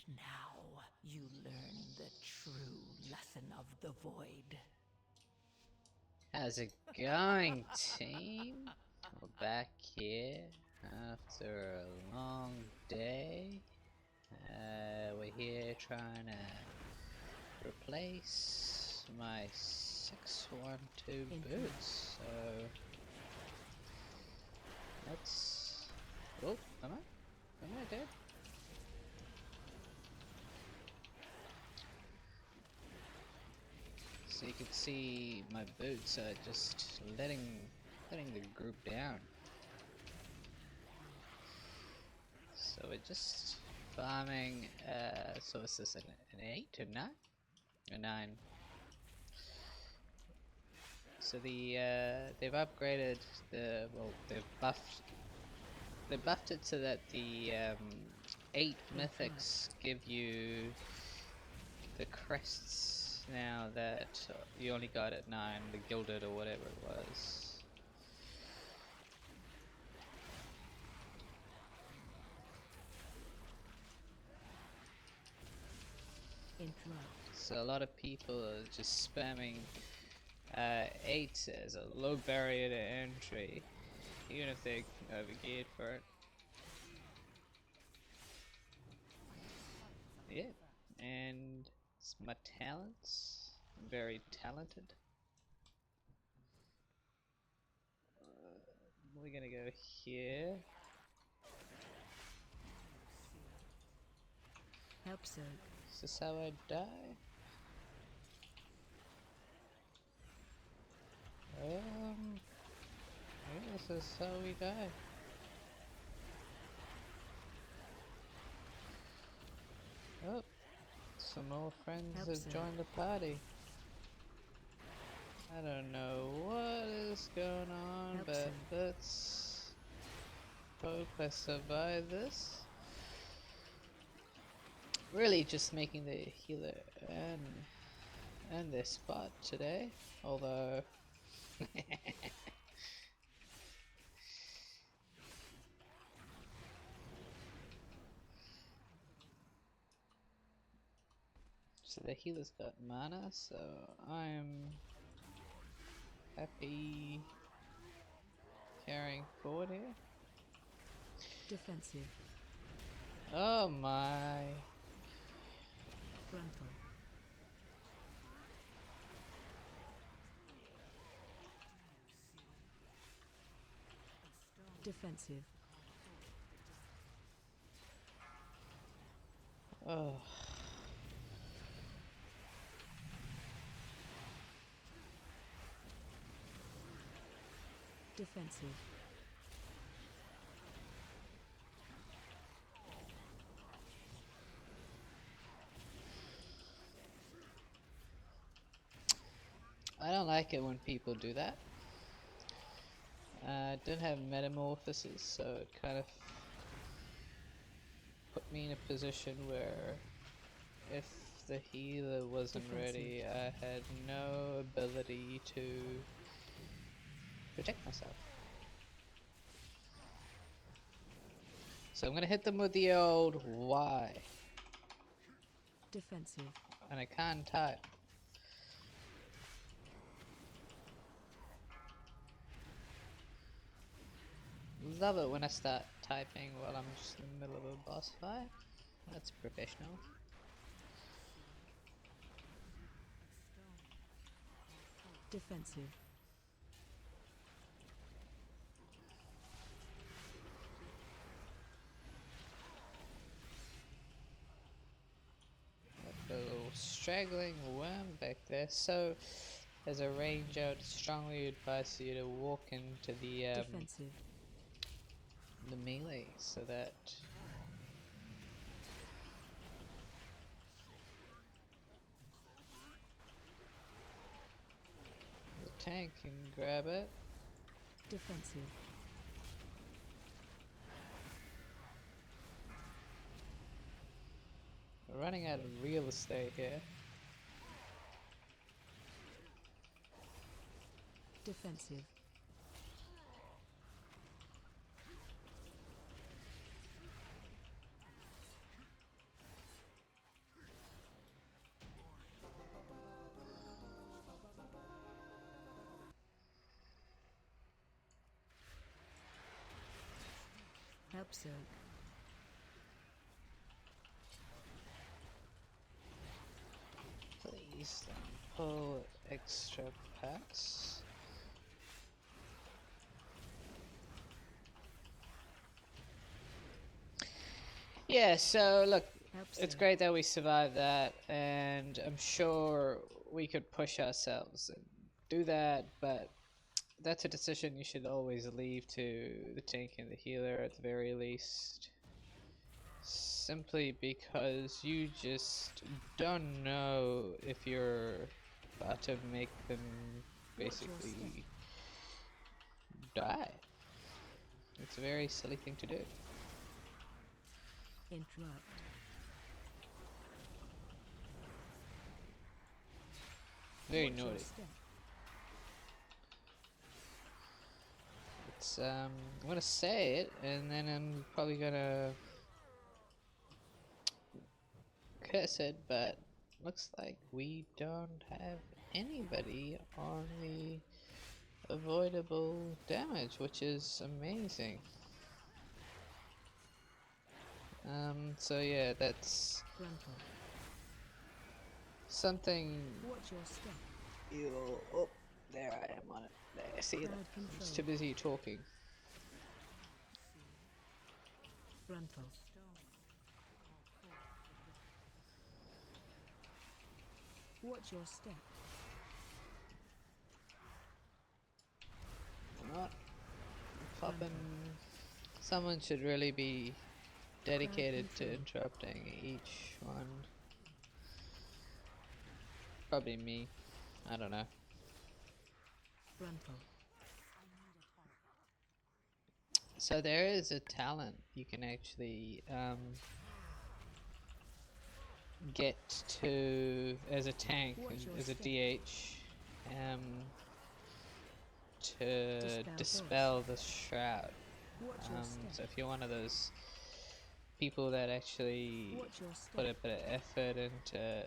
Now you learn the true lesson of the void. How's it going, team? We're back here after a long day. We're here trying to replace my 612 boots. So let's. Oh, am I dead? So you can see my boots are just letting the group down. So we're just farming. So is this an 8 or 9? A 9. So they've upgraded the they buffed it so that the 8 mythics give you the crests now that you only got at 9, the gilded or whatever it was. So a lot of people are just spamming 8 as a low barrier to entry, even if they're overgeared for it. Yeah, and it's my talents. I'm very talented. We're gonna go here. Help so. Is this how I die? Yeah, this is how we die. Oh, some more friends have joined the party. I don't know what is going on, but let's hope I survive this. Really just making the healer and their spot today, although so the healer's got mana, so I'm happy carrying forward here. Defensive. Oh my. Frontal. Defensive. Oh. Defensive. I don't like it when people do that. I don't have metamorphosis, so it kind of put me in a position where if the healer wasn't ready, I had no ability to protect myself. So I'm gonna hit them with the old Y. Defensive. And I can't type. Love it when I start typing while I'm just in the middle of a boss fight. That's professional. Defensive. A little straggling worm back there. So, as a range, I would strongly advise you to walk into the melee so that the tank can grab it. Defensive. We're running out of real estate here. Defensive. Help soak. Please don't pull extra packs. Yeah, so look, Help it's soak. great that we survived that, and I'm sure we could push ourselves and do that, but that's a decision you should always leave to the tank and the healer at the very least. Simply because you just don't know if you're about to make them basically die. It's a very silly thing to do. Interrupt. Very Watch your naughty. step. It's I'm gonna say it and then I'm probably gonna curse it, but looks like we don't have anybody on the avoidable damage, which is amazing. So yeah, that's Frontal. something Watch your step. you'll... Oh, there I am on it. There, see that? Crowd I'm just control. too busy talking. Frontal. Watch your step. Not popping. Someone should really be dedicated to control. interrupting each one. Probably me. I don't know. Frontal. So there is a talent you can actually get to as a tank Watch and your as a step. DH to Dispel dispel the shroud. Watch your step. So if you're one of those people that actually Watch your step. put a bit of effort into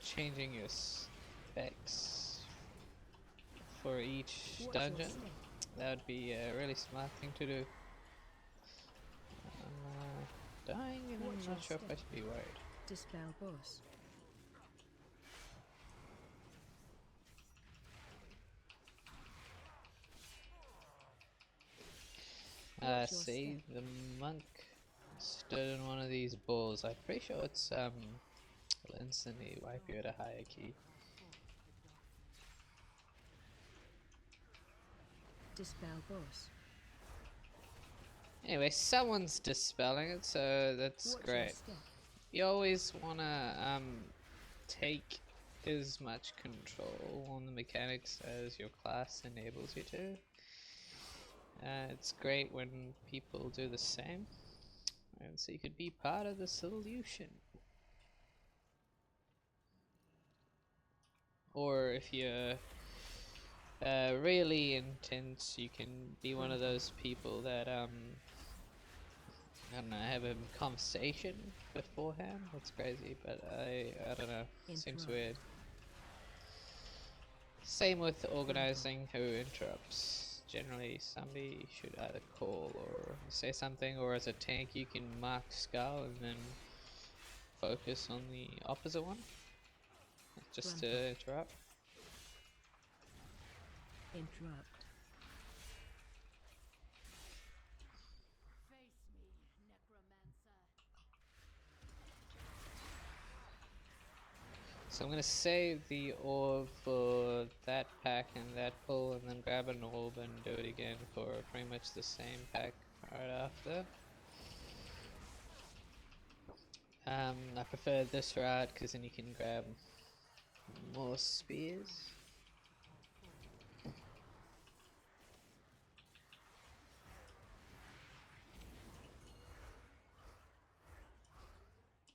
changing your specs for each Watch your dungeon, step. that would be a really smart thing to do. Dying, and Watch I'm your not sure if I step. should be worried. Dispel boss. Watch your See, step. the monk stood in one of these balls. I'm pretty sure it's will instantly wipe you at a higher key. Dispel boss. Anyway, someone's dispelling it, so that's Watch your great. step. You always wanna take as much control on the mechanics as your class enables you to. It's great when people do the same, and so you could be part of the solution. Or if you're really intense, you can be one of those people that I don't know, have a conversation beforehand. That's crazy, but I don't know. Seems Interrupt. weird. Same with organizing who interrupts. Generally, somebody should either call or say something, or as a tank, you can mark skull and then focus on the opposite one, just to interrupt. Interrupt. So I'm gonna save the orb for that pack and that pull, and then grab an orb and do it again for pretty much the same pack right after. I prefer this route because then you can grab more spears.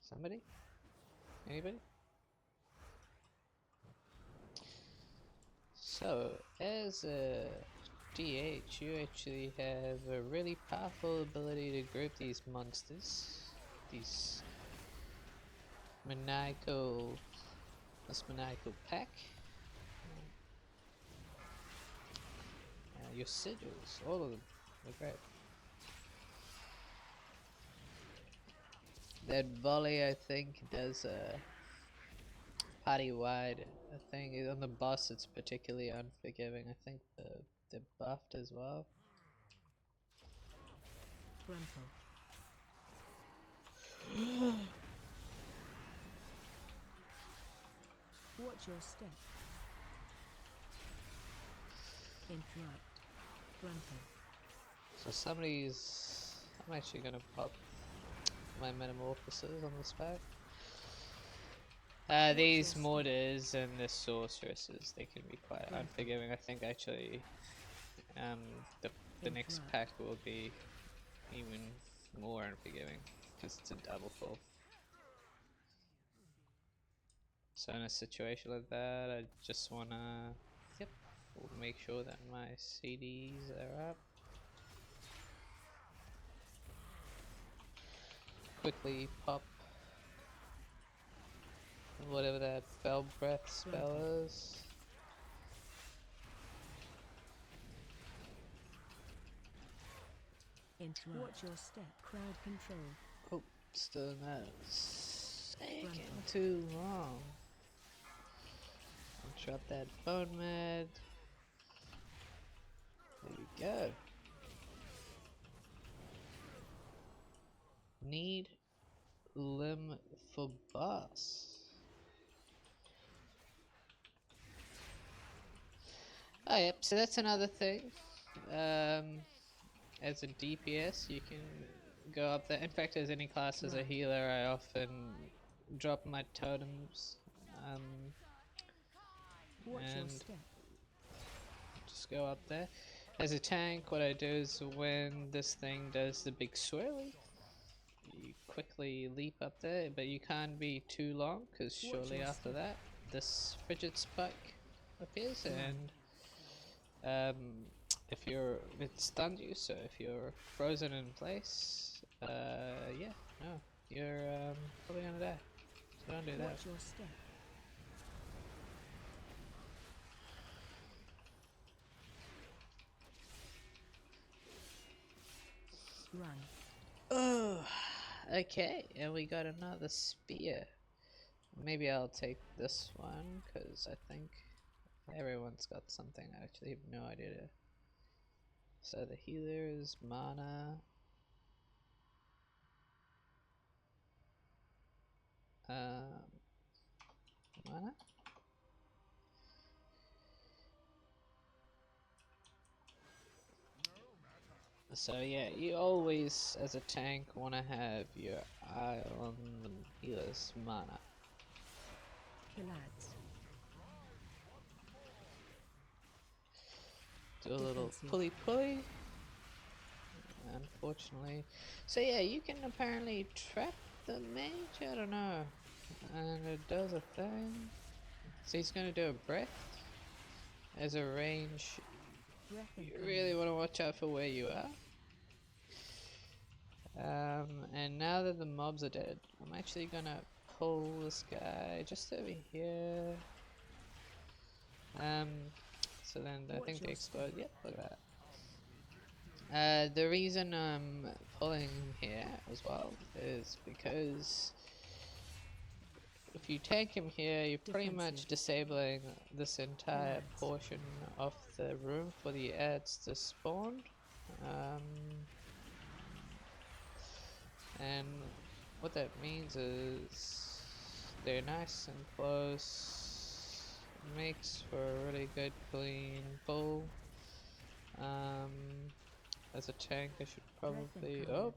Somebody? Anybody? So, as a DH, you actually have a really powerful ability to group these monsters. These this maniacal pack. Your sigils, all of them, they're great. That volley, I think, does a party-wide thing. On the boss, it's particularly unforgiving. I think they're buffed as well. Grumple. Watch your step. Interrupt. Grumple. So I'm actually gonna pop my metamorphosis on this pack. These mortars and the sorceresses, they can be quite unforgiving. I think actually the next pack will be even more unforgiving because it's a double pull. So in a situation like that, I just wanna make sure that my CDs are up. Quickly pop whatever that fell breath spell is. Interrupt. Watch your step. Crowd control. Oh, still not. It's taking too long. I'll drop that bone med. There we go. Need limb for boss. Oh yep, so that's another thing. As a DPS, you can go up there. In fact, as any class as a healer, I often drop my totems and just go up there. As a tank, what I do is when this thing does the big swirly, you quickly leap up there, but you can't be too long because shortly after that, this fidget spike appears and it stuns you, so if you're frozen in place, yeah, no, you're probably gonna die. So don't do that. Watch your step. Run. Oh, okay, and we got another spear. Maybe I'll take this one because I think everyone's got something. I actually have no idea. So the healer is mana. Mana? So yeah, you always, as a tank, want to have your eye on the healer's mana. Lads. Do a little pulley. Unfortunately. So yeah, you can apparently trap the mage, I don't know. And it does a thing. So he's gonna do a breath. As a range, you really want to watch out for where you are. And now that the mobs are dead, I'm actually gonna pull this guy just over here. So then I think they explode. Yep, look at that. The reason I'm pulling here as well is because if you tank him here, you're pretty much disabling this entire portion of the room for the adds to spawn. And what that means is they're nice and close, makes for a really good clean pull. As a tank I should probably up.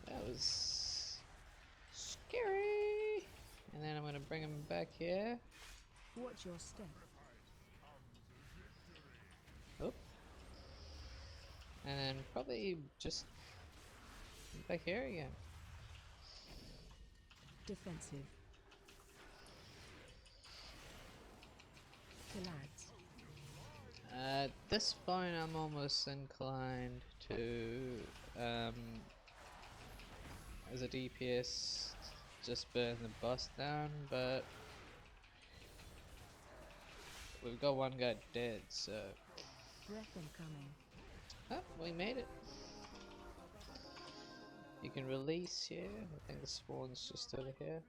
That was scary. And then I'm gonna bring him back here. Watch your step. Oh. And then probably just back here again. Defensive. Lads. At this point I'm almost inclined to as a DPS just burn the boss down, but we've got one guy dead, so breath incoming. oh, we made it. can release here. I think the spawn's just over here.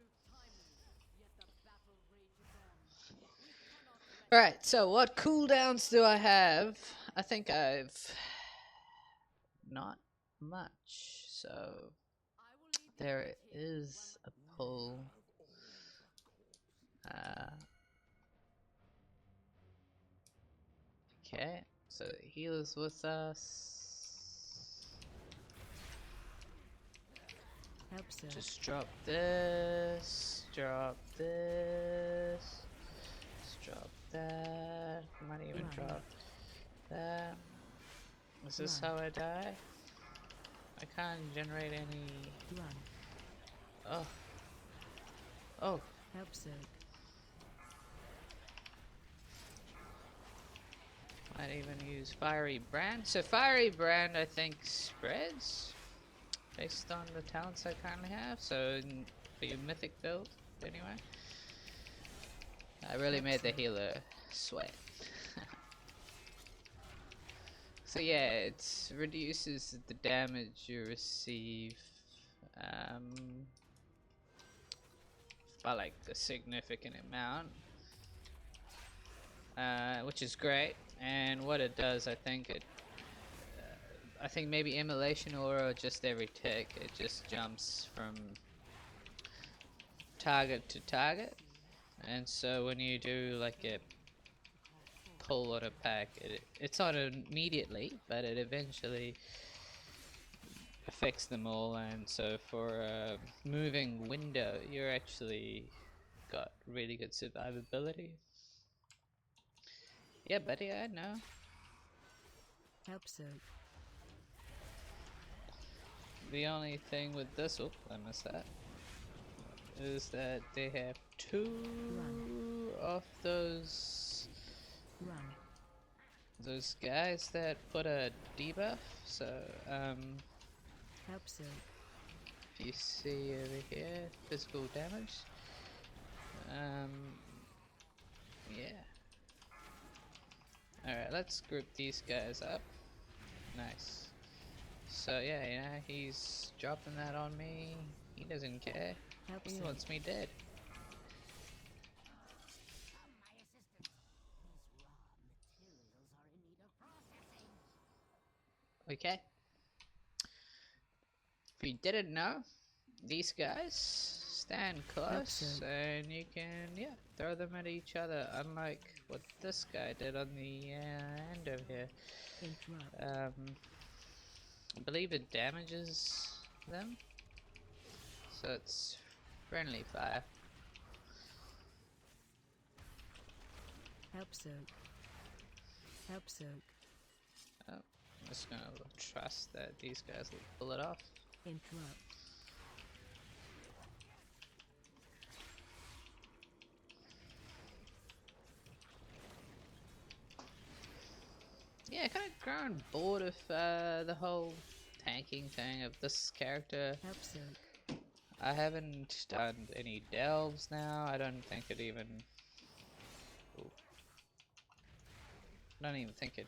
Alright, so what cooldowns do I have? I think I've not much, so there is a pull. Okay, so the healer's with us. Help surge. Just drop this, drop this, just drop that. Might even drop that. Is this how I die? I can't generate any. Run. Oh. Oh. Help surge. Might even use Fiery Brand. So Fiery Brand I think spreads based on the talents I currently have. So for your Mythic build, anyway. I really made the healer sweat. So yeah, it reduces the damage you receive by like a significant amount, which is great. And what it does, I think maybe Immolation Aura, just every tick, it just jumps from target to target. And so when you do like a pull on a pack, it's not immediately, but it eventually affects them all. And so for a moving window, you're actually got really good survivability. Yeah, buddy, I know. Help surge. The only thing with this, oh, I missed that, is that they have two of those guys that put a debuff. So help surge. if you see over here, physical damage. Yeah. Alright, let's group these guys up. Nice. So yeah, you know, he's dropping that on me. He doesn't care. He wants me dead. Okay. If you didn't know, these guys stand close and you can, yeah, throw them at each other, unlike what this guy did on the end over here. I believe it damages them, so it's friendly fire. Help surge. Help surge. Oh, I'm just gonna trust that these guys will pull it off. Interrupt. Yeah, kind of grown bored of the whole tanking thing of this character. Help surge. I haven't done any delves now. I don't think it even. Ooh. I don't even think it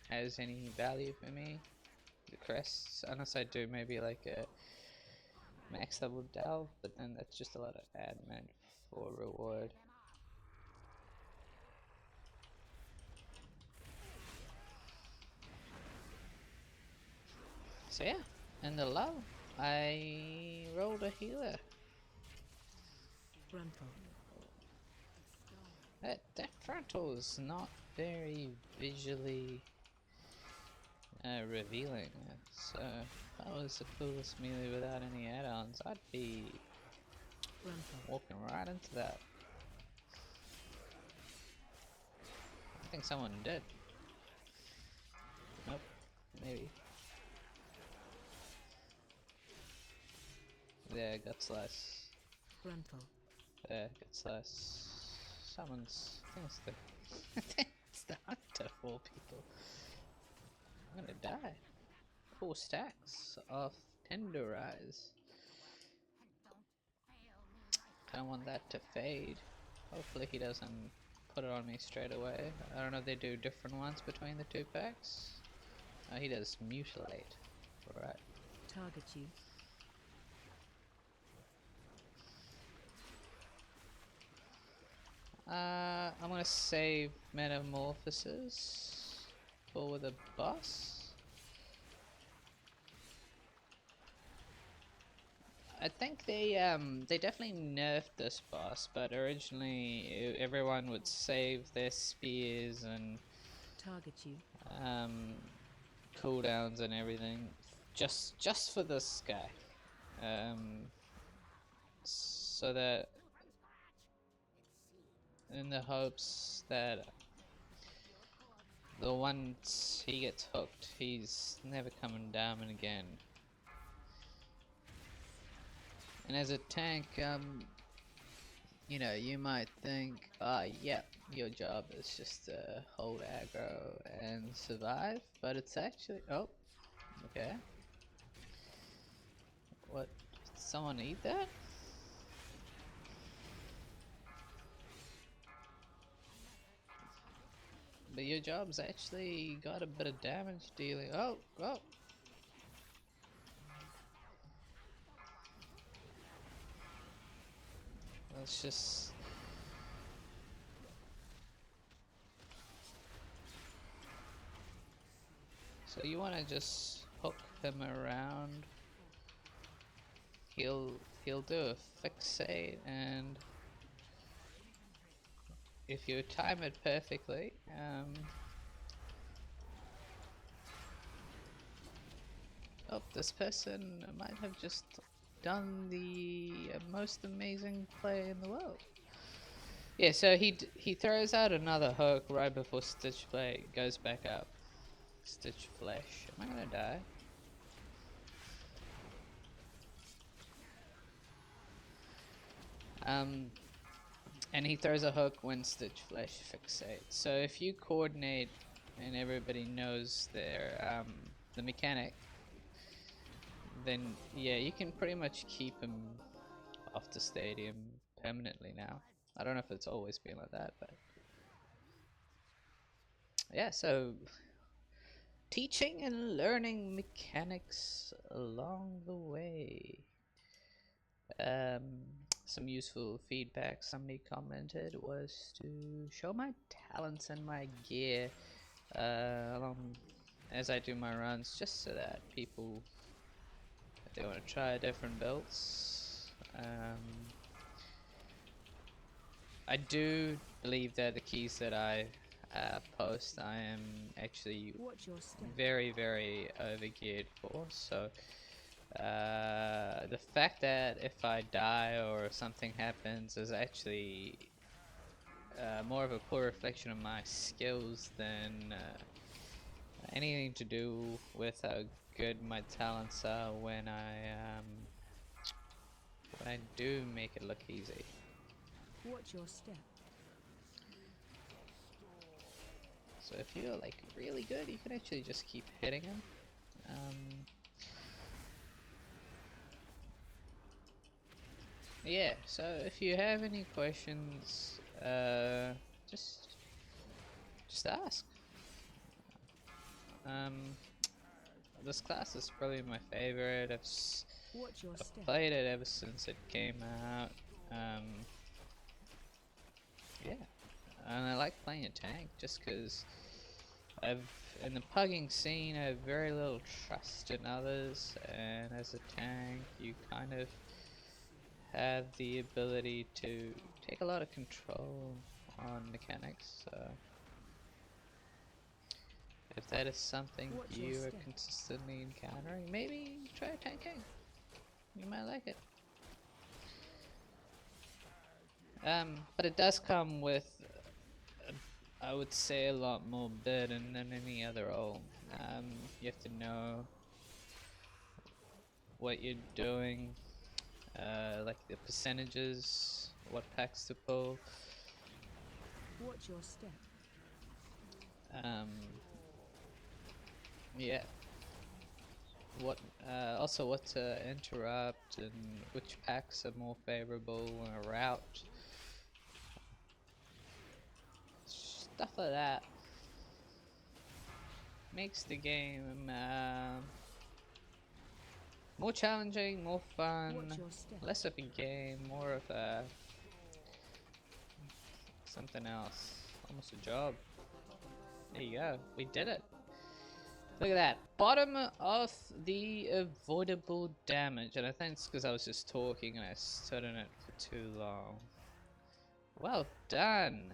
has any value for me. The crests, unless I do maybe like a max level delve, but then that's just a lot of admin for reward. So yeah, in the low, I rolled a healer. Frontal. That frontal is not very visually revealing. So if I was the coolest melee without any add-ons, I'd be walking right into that. I think someone did. Nope, maybe. There, gut slice. Frontal. There, gut slice. Someone's. I think it's the. It's the hunter for people. I'm gonna die. 4 stacks of tenderize. Don't want that to fade. Hopefully he doesn't put it on me straight away. I don't know if they do different ones between the 2 packs. Oh, he does mutilate. Alright. Target you. I'm gonna save Metamorphosis for the boss. I think they definitely nerfed this boss, but originally everyone would save their spears and Target you. cooldowns and everything just for this guy, so that in the hopes that the once he gets hooked, he's never coming down again. And as a tank, you know, you might think, yeah, your job is just to hold aggro and survive, but it's actually, oh, okay. What, did someone eat that? But your job's actually got a bit of damage dealing. Oh, oh. Let's just... So you want to just hook him around. He'll do a fixate, and if you time it perfectly, oh, this person might have just done the most amazing play in the world. Yeah, so he throws out another hook right before Stitch Blade goes back up. Stitch Flesh. Am I gonna die? And he throws a hook when Stitch Flesh fixates. So if you coordinate and everybody knows their the mechanic, then yeah, you can pretty much keep him off the stadium permanently now. I don't know if it's always been like that, but yeah, so teaching and learning mechanics along the way. Some useful feedback somebody commented was to show my talents and my gear along as I do my runs, just so that people, if they want to try different builds, I do believe that the keys that I post, I am actually very overgeared for. So the fact that if I die or something happens is actually more of a poor reflection of my skills than anything to do with how good my talents are when I do make it look easy. Watch your step. So if you're like really good, you can actually just keep hitting him. Yeah, so if you have any questions, just ask. This class is probably my favorite. I've played it ever since it came out. Yeah, and I like playing a tank just because in the pugging scene, I have very little trust in others, and as a tank, you kind of have the ability to take a lot of control on mechanics. So if that is something you are consistently encountering, maybe try tanking. You might like it. But it does come with, I would say, a lot more burden than any other role. You have to know what you're doing, like the percentages, what packs to pull. Watch your step. Yeah. What also what to interrupt and which packs are more favorable on a route. Stuff like that makes the game more challenging, more fun, less of a game, more of a something else. Almost a job. There you go. We did it. Look at that. Bottom of the avoidable damage. And I think it's because I was just talking and I stood in it for too long. Well done.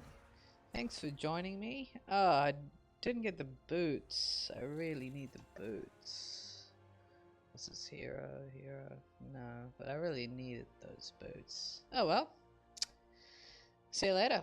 Thanks for joining me. Oh, I didn't get the boots. I really need the boots. This is hero. No, but I really needed those boots. Oh well. See you later.